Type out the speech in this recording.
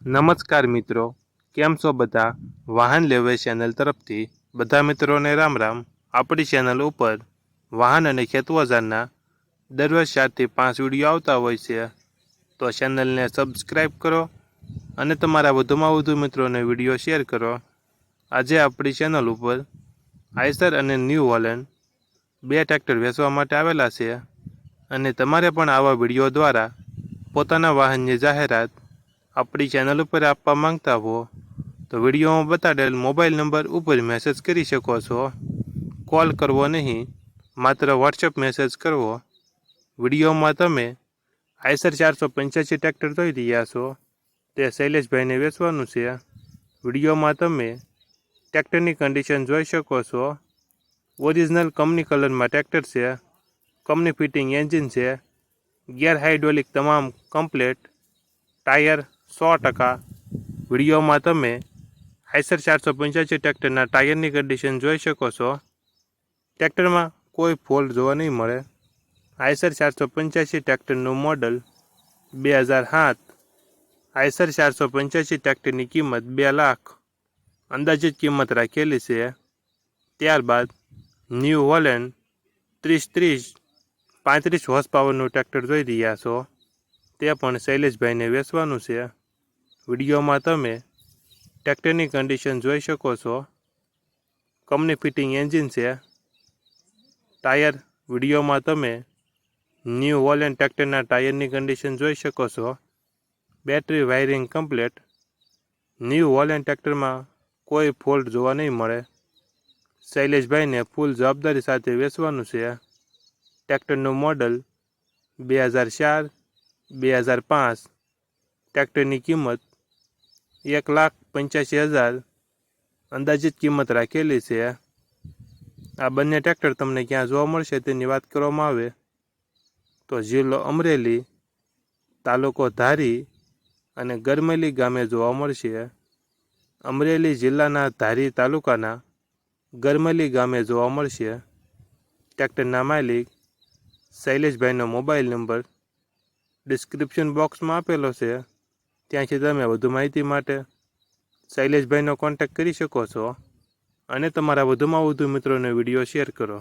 નમસ્કાર મિત્રો, કેમ છો બધા? વાહન લેવે ચેનલ તરફથી બધા મિત્રોને રામ રામ. આપણી ચેનલ ઉપર વાહન અને ખેતવજારના દરરોજ 4 થી 5 વિડીયો આવતા હોય છે, તો ચેનલને સબસ્ક્રાઈબ કરો અને તમારા વધુમાં વધુ મિત્રોને વિડીયો શેર કરો. આજે આપણી ચેનલ ઉપર આઈસર અને ન્યૂ હોલેન્ડ 2 ટ્રેક્ટર વેચવા માટે આવેલા છે અને તમારે પણ આવા વિડીયો દ્વારા પોતાના વાહનની જાહેરાત આપણી ચેનલ ઉપર આપવા માંગતા હો તો વિડીયોમાં બતાડેલ મોબાઈલ નંબર ઉપર મેસેજ કરી શકો છો. કોલ કરવો નહીં, માત્ર વોટ્સએપ મેસેજ કરવો. વિડીયોમાં તમે આઈસર 485 ટ્રેક્ટર જોઈ રહ્યા છો, તે શૈલેષભાઈને વેચવાનું છે. વિડીયોમાં તમે ટ્રેક્ટરની કન્ડિશન જોઈ શકો છો. ઓરિજિનલ કંપની કલરમાં ટ્રેક્ટર છે. કંપની ફિટિંગ એન્જિન છે. ગિયર હાઇડ્રોલિક તમામ કમ્પ્લેટ. ટાયર 100%. વિડીયોમાં તમે આઈસર 485 ટ્રેક્ટરના ટાયરની કન્ડિશન જોઈ શકો છો. ટ્રેક્ટરમાં કોઈ ફોલ્ટ જોવા નહીં મળે. Eicher 485 ટ્રેક્ટરનું model 2007. આઈસર 485 ટ્રેક્ટરની કિંમત 2 લાખ અંદાજિત કિંમત રાખેલી છે. ત્યારબાદ ન્યૂ હોલેન્ડ 30 35 હોર્સ પાવરનું ટ્રેક્ટર જોઈ રહ્યા છો, તે પણ શૈલેષભાઈને વેચવાનું છે. વિડીયોમાં તમે ટ્રેક્ટરની કન્ડિશન જોઈ શકો છો. કંપની ફિટિંગ એન્જિન છે. ટાયર વિડીયોમાં તમે ન્યૂ હોલેન્ડ ટ્રેક્ટરના ટાયરની કન્ડિશન જોઈ શકો છો. Battery wiring complete. New Holland ટ્રેક્ટરમાં કોઈ ફોલ્ટ જોવા નહીં મળે. શૈલેષભાઈને ફૂલ જવાબદારી સાથે વેચવાનું છે. ટ્રેક્ટરનું મોડલ 2004 2005. ટ્રેક્ટરની કિંમત 1,85,000 અંદાજિત કિંમત રાખેલી છે. આ બંને ટ્રેક્ટર તમને ક્યાં જોવા મળશે તેની વાત કરવામાં આવે તો જિલ્લો અમરેલી, તાલુકો ધારી અને ગરમેલી ગામે જોવા મળશે. અમરેલી જિલ્લાના ધારી તાલુકાના ગરમેલી ગામે જોવા મળશે. ટ્રેક્ટરના માલિક શૈલેષભાઈનો મોબાઈલ નંબર ડિસ્ક્રિપ્શન બોક્સમાં આપેલો છે, ત્યાંથી તમે વધુ માહિતી માટે શૈલેષભાઈનો કોન્ટેક્ટ કરી શકો છો અને તમારા વધુમાં વધુ મિત્રોને વિડીયો શેર કરો.